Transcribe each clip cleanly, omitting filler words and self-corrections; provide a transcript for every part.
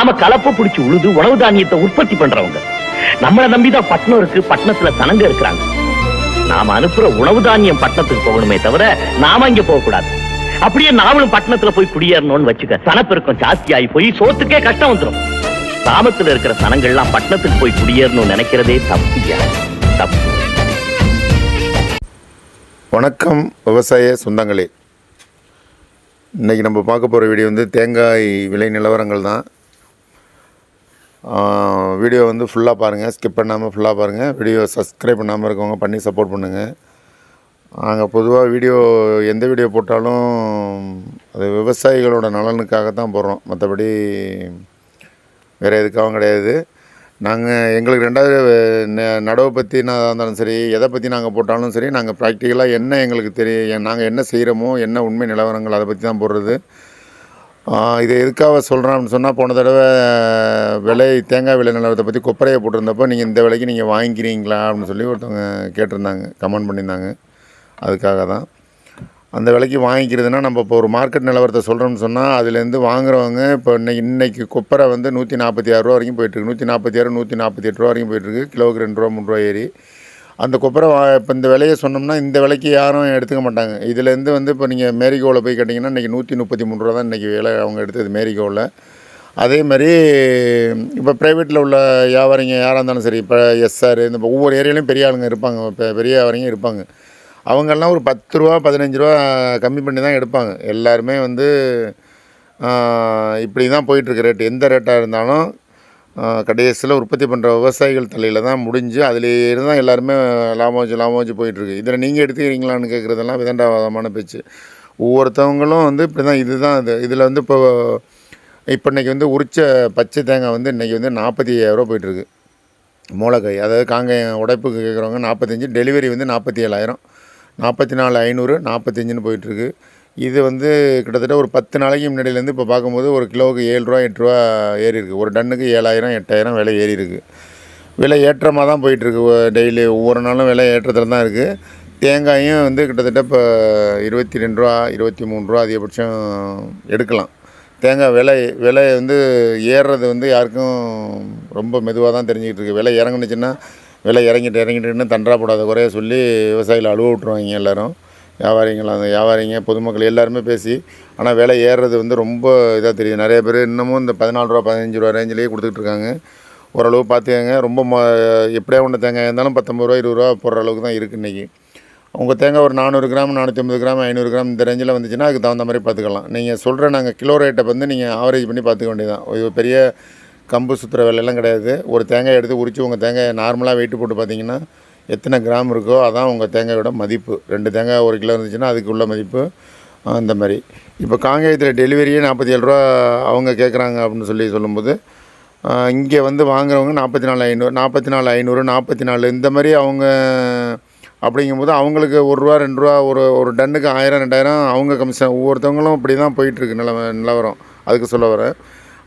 நாம கலப்ப பிடிச்சு உழுது உணவு தானியத்தை உற்பத்தி பண்றவங்க. நம்மளை நம்பிதான் பட்டணம் இருக்கு, பட்டணத்துல சனங்க இருக்கிறாங்க. நாம அனுப்புற உணவு தானியம் பட்டணத்துக்கு போகணுமே தவிர நாம இங்க போக கூடாது. அப்படியே நாமளும் பட்டணத்துல போய் குடியேறணும்னு வச்சுக்க, சனப்பெருக்கம் ஜாஸ்தி ஆகி போய் சோத்துக்கே கஷ்டம் வந்துடும். கிராமத்துல இருக்கிற சனங்கள்லாம் பட்டணத்துக்கு போய் குடியேறணும்னு நினைக்கிறதே தப்பு. தப்பு. வணக்கம் விவசாய சொந்தங்களே. இன்றைக்கி நம்ம பார்க்க போகிற வீடியோ வந்து தேங்காய் விலை நிலவரங்கள் தான். வீடியோ வந்து ஃபுல்லாக பாருங்கள், ஸ்கிப் பண்ணாமல் ஃபுல்லாக பாருங்கள். வீடியோ சப்ஸ்கிரைப் பண்ணாமல் இருக்கவங்க பண்ணி சப்போர்ட் பண்ணுங்கள். நாங்கள் பொதுவாக எந்த வீடியோ போட்டாலும் அது விவசாயிகளோட நலனுக்காக தான் போடுறோம், மற்றபடி வேறு எதுக்காகவும் கிடையாது. எங்களுக்கு ரெண்டாவது நடவை பற்றி இருந்தாலும் சரி, எதை பற்றி நாங்கள் போட்டாலும் சரி, நாங்கள் ப்ராக்டிக்கலாக என்ன எங்களுக்கு தெரியும், நாங்கள் என்ன செய்கிறோமோ, என்ன உண்மை நிலவரங்கள் அதை பற்றி தான் போடுறது. இதை எதுக்காக சொல்கிறோம் அப்படின்னு சொன்னால், போன தடவை தேங்காய் விலை நிலவரத்தை பற்றி கொப்பரையை போட்டிருந்தப்போ நீங்கள் இந்த விலைக்கு நீங்கள் வாங்கிக்கிறீங்களா அப்படின்னு சொல்லி ஒருத்தவங்க கேட்டிருந்தாங்க, கமெண்ட் பண்ணியிருந்தாங்க. அதுக்காக தான் அந்த விலைக்கு வாங்கிக்கிறதுனா, நம்ம இப்போ ஒரு மார்க்கெட் நிலவரத்தை சொல்கிறோம்னு சொன்னால் அதுலேருந்து வாங்குறவங்க இப்போ இன்றைக்கி கொப்பரை வந்து 146 ரூபா வரைக்கும் போயிட்டுருக்கு. 146, 148 ரூபா வரைக்கும் போயிட்டுருக்கு. கிலோவுக்கு 2 ரூபா 3 ரூபா ஏறி அந்த கொப்பரை இப்போ இந்த விலையை சொன்னோம்னா இந்த விலைக்கு யாரும் எடுத்துக்க மாட்டாங்க. இதுலேருந்து வந்து இப்போ நீங்கள் மேரிகோவில் போய் கேட்டிங்கன்னா இன்றைக்கி 133 ரூபா தான் இன்றைக்கி விலை அவங்க எடுத்தது மேரிகோவில். அதே மாதிரி இப்போ ப்ரைவேட்டில் உள்ள வியாபாரிங்க யாராக இருந்தாலும் சரி, இப்போ எஸ்ஆர் இந்த ஒவ்வொரு ஏரியாலையும் பெரிய ஆளுங்க இருப்பாங்க, இப்போ பெரிய வியாபாரிங்க இருப்பாங்க. அவங்கெல்லாம் ஒரு 10 ரூபா 15 ரூபா கம்மி பண்ணி தான் எடுப்பாங்க. எல்லாருமே வந்து இப்படி தான் போயிட்டுருக்கு ரேட்டு. எந்த ரேட்டாக இருந்தாலும் கடைசியில் உற்பத்தி பண்ணுற விவசாயிகள் தலையில் தான் முடிஞ்சு அதிலேயே தான் எல்லாருமே லாபம் வச்சு போயிட்டுருக்கு. இதில் நீங்கள் எடுத்துக்கிறீங்களான்னு கேட்குறதெல்லாம் விதண்டாவாதமான பேச்சு. ஒவ்வொருத்தவங்களும் வந்து இப்படி தான் இதுதான் இதில் வந்து இப்போ இன்றைக்கி வந்து உரிச்ச பச்சை தேங்காய் வந்து இன்றைக்கி வந்து 45,000 ரூபா போயிட்டுருக்கு. மூளைக்காய், அதாவது காங்காயம் உடைப்புக்கு கேட்குறவங்க 45, டெலிவரி வந்து 47,000, 44,500, 45ன்னு போயிட்டுருக்கு. இது வந்து கிட்டத்தட்ட ஒரு 10 நாளைக்கு முன்னாடியிலேருந்து இப்போ பார்க்கும்போது ஒரு கிலோவுக்கு 7 ரூபா 8 ரூபா ஏறி இருக்குது. ஒரு டன்னுக்கு 7,000 8,000 விலை ஏறி இருக்குது. விலை ஏற்றமாக தான் போயிட்டுருக்கு. டெய்லி ஒவ்வொரு நாளும் விலை ஏற்றத்தில் தான் இருக்குது. தேங்காயும் வந்து கிட்டத்தட்ட இப்போ 22 ரூபா 23 ரூபா அதிகபட்சம் எடுக்கலாம். தேங்காய் விலை வந்து ஏறுறது வந்து யாருக்கும் ரொம்ப மெதுவாக தான் தெரிஞ்சுக்கிட்டு இருக்குது. விலை இறங்குனுச்சுன்னா விலை இறங்கிட்டுன்னு தண்டா போடாத குறைய சொல்லி விவசாயிகள் அழுவ விட்ருவாங்க எல்லோரும். வியாபாரிங்க பொதுமக்கள் எல்லாருமே பேசி. ஆனால் விலை ஏறுறது வந்து ரொம்ப இதாக தெரியுது. நிறைய பேர் இன்னமும் இந்த 14 ரூபா 15 ரூபா ரேஞ்சிலேயே கொடுத்துட்ருக்காங்க. ஓரளவு பார்த்துக்கங்க. ரொம்ப எப்படியா ஒன்று தேங்காய் இருந்தாலும் 19 ரூபா 20 ரூபா போடுற அளவுக்கு தான் இருக்குது இன்றைக்கி. உங்கள் தேங்காய் ஒரு 400 கிராம் 450 கிராம் 500 கிராம் இந்த ரேஞ்சில் வந்துச்சுன்னா அதுக்கு தகுந்த மாதிரி பார்த்துக்கலாம். நீங்கள் சொல்கிற நாங்கள் கிலோ ரேட்டை வந்து நீங்கள் ஆவரேஜ் பண்ணி பார்த்துக்க வேண்டியதான். இது பெரிய கம்பு சுற்றுற வேலையெல்லாம் கிடையாது. ஒரு தேங்காய் எடுத்து உரித்து உங்கள் தேங்காயை நார்மலாக வெயிட்டு போட்டு பார்த்தீங்கன்னா எத்தனை கிராம் இருக்கோ அதான் உங்கள் தேங்காயோட மதிப்பு. 2 தேங்காய் 1 கிலோ இருந்துச்சுன்னா அதுக்கு உள்ள மதிப்பு அந்த மாதிரி. இப்போ காங்கேயத்தில் டெலிவரியே 47 ரூபா அவங்க கேட்குறாங்க அப்படின்னு சொல்லும்போது இங்கே வந்து வாங்குறவங்க 44,500, 44,500, இந்த மாதிரி அவங்க அப்படிங்கும்போது அவங்களுக்கு 1 ரூபா 2 ரூபா ஒரு டன்னுக்கு 1000 2000 அவங்க கமிஷன். ஒவ்வொருத்தவங்களும் இப்படி தான் போயிட்டுருக்கு நிலவரம். அதுக்கு சொல்ல வரேன்.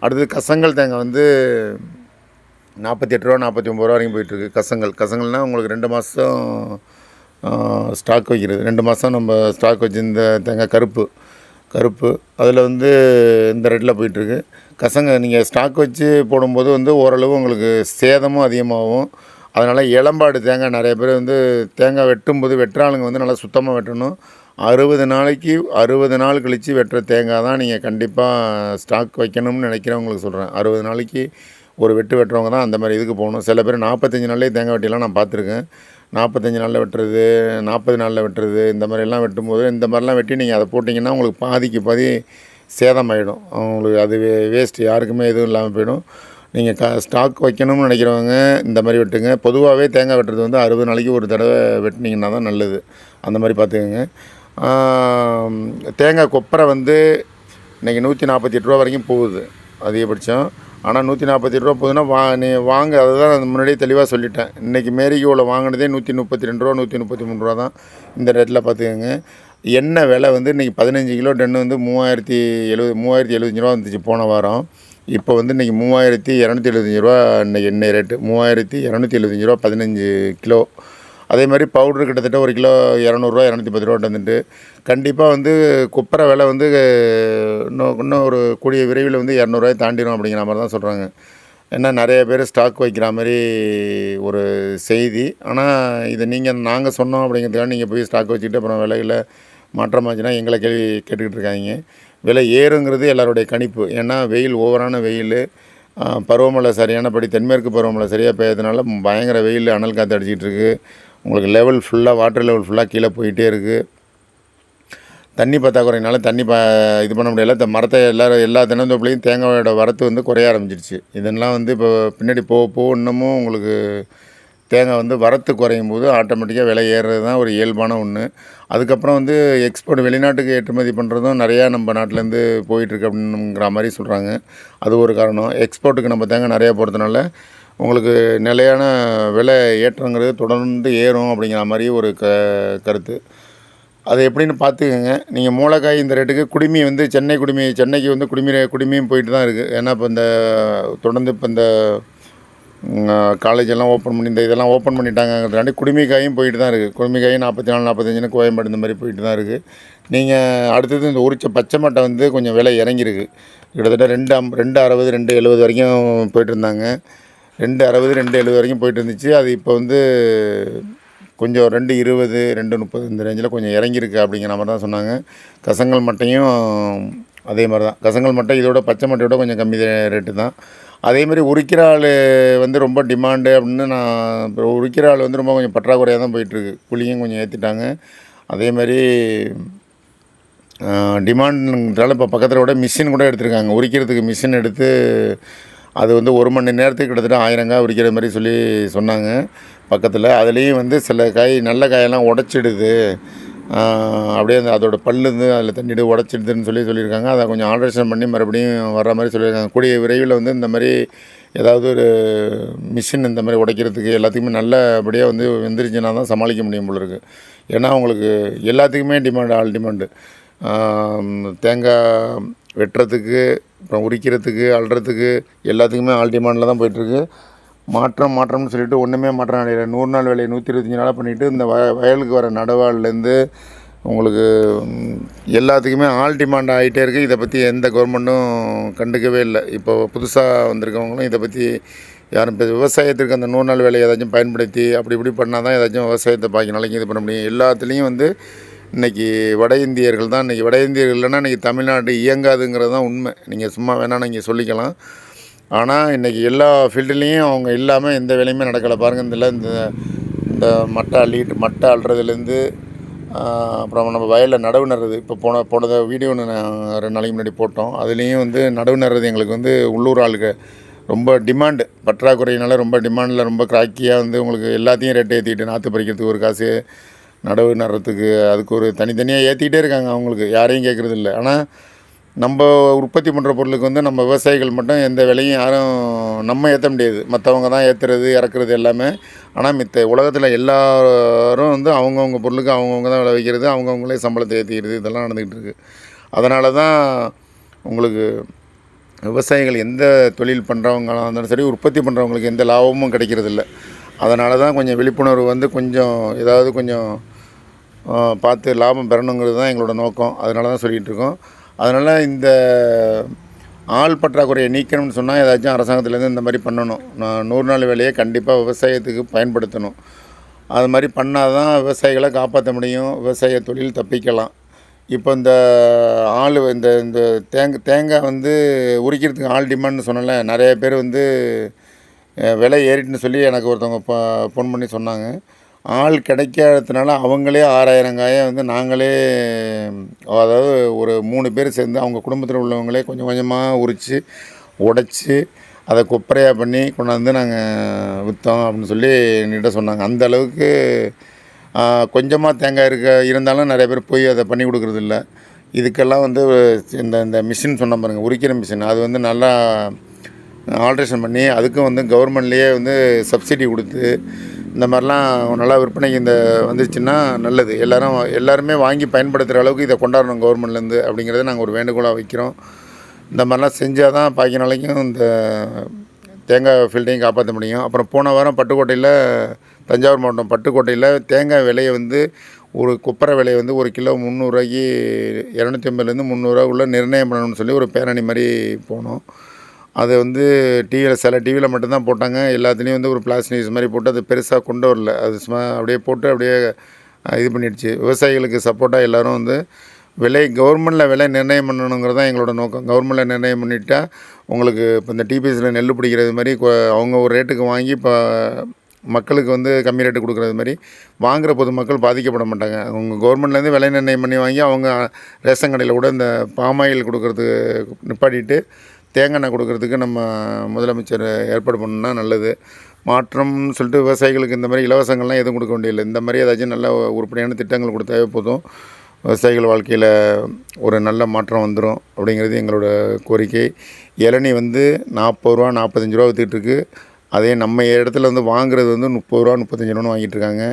அடுத்தது கசங்கல் தேங்காய் வந்து 48 ரூபா 49 ரூபா வரைக்கும் போயிட்டுருக்கு. கசங்கல்னால் உங்களுக்கு 2 மாதம் ஸ்டாக் வைக்கிறது. 2 மாதம் நம்ம ஸ்டாக் வச்சு இந்த தேங்காய் கருப்பு அதில் வந்து இந்த ரேட்டில் போயிட்டுருக்கு. நீங்கள் ஸ்டாக் வச்சு போடும்போது வந்து ஓரளவு உங்களுக்கு சேதமும் அதிகமாகும். அதனால் இளம்பாடு தேங்காய் நிறைய பேர் வந்து தேங்காய் வெட்டும்போது வெட்டுறாளுங்க வந்து நல்லா சுத்தமாக வெட்டணும். 60 நாள் கழித்து வெட்டுற தேங்காய் தான் நீங்கள் கண்டிப்பாக ஸ்டாக் வைக்கணும்னு நினைக்கிறவங்களுக்கு சொல்கிறேன். 60 நாளைக்கு ஒரு வெட்டுறவங்க தான் அந்த மாதிரி இதுக்கு போகணும். சில பேர் 45 நாள்லேயே தேங்காய் வெட்டிலாம் நான் பார்த்துருக்கேன். 45 நாளில் வெட்டுறது, 40 நாளில் வெட்டுறது, இந்த மாதிரிலாம் வெட்டும்போது இந்த மாதிரிலாம் வெட்டி நீங்கள் அதை போட்டிங்கன்னா உங்களுக்கு பாதிக்கு பாதி சேதமாயிடும். உங்களுக்கு அது வேஸ்ட்டு, யாருக்குமே எதுவும் இல்லாமல் போயிடும். நீங்கள் ஸ்டாக் வைக்கணும்னு நினைக்கிறவங்க இந்த மாதிரி வெட்டுங்க. பொதுவாகவே தேங்காய் வெட்டுறது வந்து 60 நாளைக்கு ஒரு தடவை வெட்டினீங்கன்னா தான் நல்லது. அந்த மாதிரி பார்த்துக்கோங்க. தேங்காய் கொப்பரை வந்து இன்றைக்கி 148 ரூபா வரைக்கும் போகுது அதிகபட்சம். ஆனால் 148 ரூபா போகுதுன்னா வாங்க, அதை தான் நான் முன்னாடியே தெளிவாக சொல்லிட்டேன். இன்றைக்கி மேரிகோவில் வாங்கினதே 132 ரூபா 133 ரூபா தான் இந்த ரேட்டில் பார்த்துக்கோங்க. எண்ணெய் விலை வந்து இன்றைக்கி 15 கிலோ டன்னு வந்து 3,075 ரூபா வந்துச்சு போன வாரம். இப்போ வந்து இன்றைக்கி 3,275 ரூபா இன்றைக்கி எண்ணெய் ரேட்டு. 3,275 ரூபா 15 கிலோ. அதே மாதிரி பவுட்ரு கிட்டத்தட்ட 1 கிலோ ரூ. 200 210 வந்துட்டு கண்டிப்பாக வந்து கொப்பரை விலை வந்து இன்னும் ஒரு கூடிய விரைவில் வந்து ரூ. 200 தாண்டிடும் அப்படிங்கிற மாதிரி தான் சொல்கிறாங்க. ஏன்னா நிறைய பேர் ஸ்டாக் வைக்கிற மாதிரி ஒரு செய்தி. ஆனால் இதை நாங்கள் சொன்னோம் அப்படிங்கிறதுக்காக நீங்கள் போய் ஸ்டாக் வச்சுக்கிட்டு அப்புறம் விலையில் மாற்றமாச்சுன்னா எங்களை கேள்வி கேட்டுக்கிட்டு இருக்காங்க. விலை ஏறுங்கிறது எல்லாருடைய கணிப்பு. ஏன்னா வெயில் ஓவரான வெயில், பருவமழை சரியானபடி தென்மேற்கு பருவமழை சரியாக பெய்யறதுனால பயங்கர வெயில் அனல் காற்று அடிச்சிக்கிட்டு இருக்குது. உங்களுக்கு லெவல் ஃபுல்லாக வாட்டர் லெவல் ஃபுல்லாக கீழே போயிட்டே இருக்குது. தண்ணி பற்றாக்குறையினால தண்ணி இது பண்ண முடியல. இந்த மரத்தை எல்லா தென்னந்தோப்புலையும் தேங்காயோட வரத்து வந்து குறைய ஆரம்பிச்சிருச்சு. இதெல்லாம் வந்து இப்போ பின்னாடி போக இன்னமும் உங்களுக்கு தேங்காய் வந்து வரத்து குறையும் போது ஆட்டோமேட்டிக்காக விலை ஏறுறது தான் ஒரு இயல்பான ஒன்று. அதுக்கப்புறம் வந்து எக்ஸ்போர்ட் வெளிநாட்டுக்கு ஏற்றுமதி பண்ணுறதும் நிறையா நம்ம நாட்டிலேருந்து போயிட்டுருக்கு அப்படிங்கிற மாதிரி சொல்கிறாங்க. அது ஒரு காரணம். எக்ஸ்போர்ட்டுக்கு நம்ம தேங்காய் நிறையா போகிறதுனால உங்களுக்கு நிலையான விலை ஏற்றங்கிறது தொடர்ந்து ஏறும் அப்படிங்கிற மாதிரி ஒரு கருத்து. அது எப்படின்னு பார்த்துக்கங்க. நீங்கள் மூளைக்காய் இந்த ரேட்டுக்கு குடுமி வந்து சென்னைக்கு வந்து குடுமியும் போயிட்டு தான் இருக்குது. ஏன்னா இப்போ தொடர்ந்து இப்போ இந்த காலேஜ் எல்லாம் ஓப்பன் பண்ணி இதெல்லாம் ஓப்பன் பண்ணிட்டாங்கிறதுக்காண்டி குடுமிக்காயும் போயிட்டு தான் இருக்குது. குடுமிக்காயும் 44 45 கோயம்பேடு இந்த மாதிரி போயிட்டு தான் இருக்குது. நீங்கள் அடுத்தது இந்த உரிச்ச பச்சை மட்டை வந்து கொஞ்சம் விலை இறங்கியிருக்கு. கிட்டத்தட்ட 260 270 வரைக்கும் போயிட்டு இருந்தாங்க. 260 270 வரைக்கும் போயிட்டு இருந்துச்சு. அது இப்போ வந்து கொஞ்சம் 220 230 இந்த ரேஞ்சில் கொஞ்சம் இறங்கியிருக்கு அப்படிங்கிற மாதிரி தான் சொன்னாங்க. கசங்கல் மட்டையும் அதே மாதிரி தான். கசங்கல் மட்டை இதோட பச்சை மட்டையோட கொஞ்சம் கம்மி ரேட்டு தான். அதேமாதிரி உரிக்கிற ஆள் வந்து ரொம்ப டிமாண்டு அப்படின்னு இப்போ உரிக்கிற ஆள் வந்து ரொம்ப கொஞ்சம் பற்றாக்குறையாக தான் போயிட்டுருக்கு. கூலியும் கொஞ்சம் ஏற்றிட்டாங்க. அதேமாதிரி டிமாண்டுங்கிறதால இப்போ பக்கத்தில் கூட மிஷின் கூட எடுத்திருக்காங்க. உரிக்கிறதுக்கு மிஷின் எடுத்து அது வந்து 1 மணி நேரத்துக்கு கிட்டத்தட்ட 1000 காய் உரிக்கிற மாதிரி சொன்னாங்க பக்கத்தில். அதுலேயும் வந்து சில நல்ல காயெல்லாம் உடச்சிடுது, அப்படியே அதோட பல்லுந்து அதில் தண்ணிட்டு உடச்சிடுதுன்னு சொல்லியிருக்காங்க. அதை கொஞ்சம் ஆல்ட்ரேஷன் பண்ணி மறுபடியும் வர்ற மாதிரி சொல்லியிருக்காங்க. கூடிய விரைவில் வந்து இந்த மாதிரி ஏதாவது ஒரு மிஷின் இந்த மாதிரி உடைக்கிறதுக்கு எல்லாத்துக்குமே நல்லபடியாக வந்து வந்துருச்சுன்னா தான் சமாளிக்க முடியும் போல இருக்குது. ஏன்னா அவங்களுக்கு எல்லாத்துக்குமே ஆள் டிமாண்டு. தேங்காய் வெட்டுறதுக்கு, அப்புறம் உரிக்கிறதுக்கு, அள்ளுறதுக்கு எல்லாத்துக்குமே ஆள் டிமாண்டில் தான் போயிட்டுருக்கு. மாற்றம்னு சொல்லிட்டு ஒன்றுமே மாற்றம் அடையல. 100 நாள் வேலையை 125 நாளாக பண்ணிவிட்டு இந்த வயலுக்கு வர நடவாள்லேருந்து உங்களுக்கு எல்லாத்துக்குமே ஆள் டிமாண்ட் ஆகிட்டே இருக்குது. இதை பற்றி எந்த கவர்மெண்ட்டும் கண்டுக்கவே இல்லை. இப்போ புதுசாக வந்திருக்கவங்களும் இதை பற்றி யாரும் விவசாயத்திற்கு அந்த 100 நாள் வேலையை ஏதாச்சும் பயன்படுத்தி இப்படி பண்ணால் தான் ஏதாச்சும் விவசாயத்தை பாக்கி நாளைக்கு இது பண்ண முடியும். எல்லாத்துலேயும் வந்து இன்றைக்கி வட இந்தியர்கள் தான். வட இந்தியர்கள் இல்லைன்னா இன்றைக்கி தமிழ்நாடு இயங்காதுங்கிறது தான் உண்மை. நீங்கள் சும்மா வேணால் நீங்கள் சொல்லிக்கலாம். ஆனால் இன்றைக்கி எல்லா ஃபீல்டுலேயும் அவங்க இல்லாமல் எந்த வேலையுமே நடக்கலை. பாருங்கள், இந்த மட்டை அள்ளுறதுலேருந்து அப்புறம் நம்ம வயலில் நடவு நடுறது. இப்போ போன வீடியோ ஒன்று 2 நாளைக்கு முன்னாடி போட்டோம். அதுலேயும் வந்து நடவு நடுறது எங்களுக்கு வந்து உள்ளூர் ஆளுக்கு ரொம்ப டிமாண்டு. பற்றாக்குறையினால ரொம்ப டிமாண்டில் ரொம்ப கிராக்கியாக வந்து உங்களுக்கு எல்லாத்தையும் ரேட்டை ஏற்றிக்கிட்டு, நாற்று பறிக்கிறதுக்கு ஒரு காசு, நடவு நடுறதுக்கு அதுக்கு ஒரு தனித்தனியாக ஏற்றிக்கிட்டே இருக்காங்க. அவங்களுக்கு யாரையும் கேட்குறது இல்லை. ஆனால் நம்ம உற்பத்தி பண்ணுற பொருளுக்கு வந்து நம்ம விவசாயிகள் மட்டும் எந்த விலையும் யாரும் நம்ம ஏற்ற முடியாது. மற்றவங்க தான் ஏற்றுறது இறக்குறது எல்லாமே. ஆனால் உலகத்தில் எல்லோரும் வந்து அவங்கவுங்க பொருளுக்கு அவங்கவுங்க தான் விலை வைக்கிறது, அவங்கவுங்களே சம்பளத்தை ஏற்றிக்கிறது, இதெல்லாம் நடந்துக்கிட்டு இருக்குது. அதனால தான் உங்களுக்கு விவசாயிகள் எந்த தொழில் பண்ணுறவங்களாக இருந்தாலும் சரி, உற்பத்தி பண்ணுறவங்களுக்கு எந்த லாபமும் கிடைக்கிறதில்ல. அதனால தான் கொஞ்சம் விழிப்புணர்வு வந்து கொஞ்சம் பார்த்து லாபம் பெறணுங்கிறது தான் எங்களோட நோக்கம். அதனால தான் சொல்லிகிட்டு இருக்கோம். அதனால் இந்த ஆள் பற்றாக்குறையை நீக்கணும்னு சொன்னால் ஏதாச்சும் அரசாங்கத்துலேருந்து இந்த மாதிரி பண்ணணும். 100 நாள் வேலையை கண்டிப்பாக விவசாயத்துக்கு பயன்படுத்தணும். அது மாதிரி பண்ணால் தான் விவசாயிகளை காப்பாற்ற முடியும், விவசாய தொழில் தப்பிக்கலாம். இப்போ இந்த தேங்காய் வந்து உரிக்கிறதுக்கு ஆள் டிமாண்ட்னு சொன்னல, நிறைய பேர் வந்து விலை ஏறிட்டுன்னு சொல்லி எனக்கு ஒருத்தவங்க ஃபோன் பண்ணி சொன்னாங்க. ஆள் கிடைக்காததுனால அவங்களே 6000 காயை வந்து நாங்களே, அதாவது ஒரு 3 பேர் சேர்ந்து அவங்க குடும்பத்தில் உள்ளவங்களே கொஞ்சம் கொஞ்சமாக உரித்து உடைச்சி அதை கொப்பரையாக பண்ணி கொண்டாந்து நாங்கள் விற்றோம் அப்படின்னு சொல்லி என்கிட்ட சொன்னாங்க. அந்த அளவுக்கு கொஞ்சமாக தேங்காய் இருந்தாலும் நிறைய பேர் போய் அதை பண்ணி கொடுக்குறதில்ல. இதுக்கெல்லாம் வந்து இந்த மிஷின் சொன்ன பாருங்கள், உரிக்கிற மிஷின், அது வந்து நல்லா ஆல்ட்ரேஷன் பண்ணி அதுக்கும் வந்து கவர்மெண்ட்லேயே வந்து சப்சிடி கொடுத்து இந்த மாதிரிலாம் நல்லா விற்பனைக்கு வந்துருச்சுன்னா நல்லது. எல்லாருமே வாங்கி பயன்படுத்துகிற அளவுக்கு இதை கொண்டாடணும் கவர்மெண்ட்லேருந்து அப்படிங்கிறத நாங்கள் ஒரு வேண்டுகோளாக வைக்கிறோம். இந்த மாதிரிலாம் செஞ்சால் தான் பாக்கி நாளைக்கும் இந்த தேங்காய் ஃபீல்டையும் காப்பாற்ற முடியும். அப்புறம் போன வாரம் பட்டுக்கோட்டையில், தஞ்சாவூர் மாவட்டம் பட்டுக்கோட்டையில் தேங்காய் விலையை வந்து ஒரு கொப்பரை விலையை வந்து ஒரு கிலோ 300 250லேருந்து 300 நிர்ணயம் பண்ணணும்னு சொல்லி ஒரு பேரணி மாதிரி போனோம். அது வந்து டிவியில் சில டிவியில் மட்டும்தான் போட்டாங்க. எல்லாத்துலேயும் வந்து ஒரு பிளாஸ்டிக் நியூஸ் மாதிரி போட்டு அது பெருசாக கொண்டு வரல. அது சும்மா அப்படியே போட்டு அப்படியே இது பண்ணிடுச்சு. விவசாயிகளுக்கு சப்போர்ட்டாக எல்லோரும் வந்து கவர்மெண்ட்டில் விலை நிர்ணயம் பண்ணணுங்கிறது தான் எங்களோட நோக்கம். கவர்மெண்ட்டில் நிர்ணயம் பண்ணிட்டா உங்களுக்கு இப்போ இந்த டிபிஎஸ்சில் நெல் பிடிக்கிறது மாதிரி அவங்க ஒரு ரேட்டுக்கு வாங்கி இப்போ மக்களுக்கு வந்து கம்மி ரேட்டு கொடுக்குறது மாதிரி வாங்குகிற பொதுமக்கள் பாதிக்கப்பட மாட்டாங்க. அவங்க கவர்மெண்ட்லேருந்து விலை நிர்ணயம் பண்ணி வாங்கி அவங்க ரேஷன் கடையில் கூட இந்த பாமாயில் கொடுக்குறதுக்கு நிப்பாட்டிட்டு தேங்காய் எண்ணெய் கொடுக்குறதுக்கு நம்ம முதலமைச்சர் ஏற்பாடு பண்ணணுன்னா நல்லது. மாற்றம்னு சொல்லிட்டு விவசாயிகளுக்கு இந்த மாதிரி இலவசங்கள்லாம் எதுவும் கொடுக்க வேண்டியதில்லை. இந்த மாதிரி ஏதாச்சும் நல்ல உருப்படியான திட்டங்கள் கொடுத்தாவே போதும், விவசாயிகள் வாழ்க்கையில் ஒரு நல்ல மாற்றம் வந்துடும் அப்படிங்கிறது எங்களோட கோரிக்கை. இளநீ வந்து 40 ரூபா 45 ரூபா விற்றுக்கிட்டுருக்கு. அதே நம்ம இடத்துல வந்து வாங்குறது வந்து 30 ரூபா 35 ரூபான்னு வாங்கிட்டு இருக்காங்க.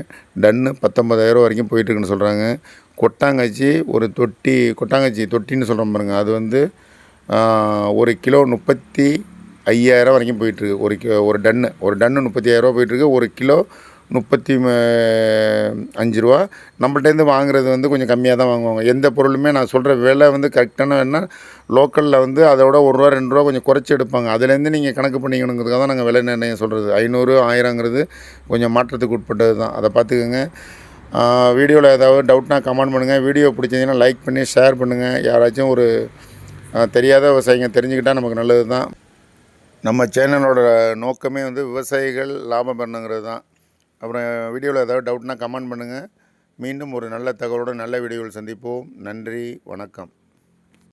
டன்னு 19,000 வரைக்கும் போயிட்டுருக்குன்னு சொல்கிறாங்க. கொட்டாங்கச்சி ஒரு கொட்டாங்கச்சி தொட்டின்னு சொல்கிறோம் பாருங்க, அது வந்து ஒரு கிலோ 35,000 வரைக்கும் போயிட்டுருக்கு. ஒரு டன்னு 35,000 ரூபா போயிட்டுருக்கு. ஒரு கிலோ 35 ரூபா. நம்மள்ட்டேருந்து வாங்குறது வந்து கொஞ்சம் கம்மியாக தான் வாங்குவாங்க. எந்த பொருளுமே நான் சொல்கிற விலை வந்து கரெக்டான வேணா லோக்கலில் வந்து அதோட ரூ. 1 2 ரூபா கொஞ்சம் குறைச்சி எடுப்பாங்க. அதுலேருந்து நீங்கள் கணக்கு பண்ணிக்கணுங்கிறதுக்காக தான் நாங்கள் விலை நிர்ணயம் சொல்கிறது. 500 1000ங்கிறது கொஞ்சம் மாற்றத்துக்கு உட்பட்டது தான். அதை பார்த்துக்கோங்க. வீடியோவில் ஏதாவது டவுட்னா கமெண்ட் பண்ணுங்கள். வீடியோ பிடிச்சிங்கன்னா லைக் பண்ணி ஷேர் பண்ணுங்கள். யாராச்சும் ஒரு தெரியாத விவசாயிங்க தெரிஞ்சுக்கிட்டால் நமக்கு நல்லது தான். நம்ம சேனலோட நோக்கமே வந்து விவசாயிகள் லாபம் பண்ணணுங்கிறது தான். அப்புறம் வீடியோவில் ஏதாவது டவுட்னா கமெண்ட் பண்ணுங்கள். மீண்டும் ஒரு நல்ல தகவலோடு நல்ல வீடியோவில் சந்திப்போம். நன்றி, வணக்கம்.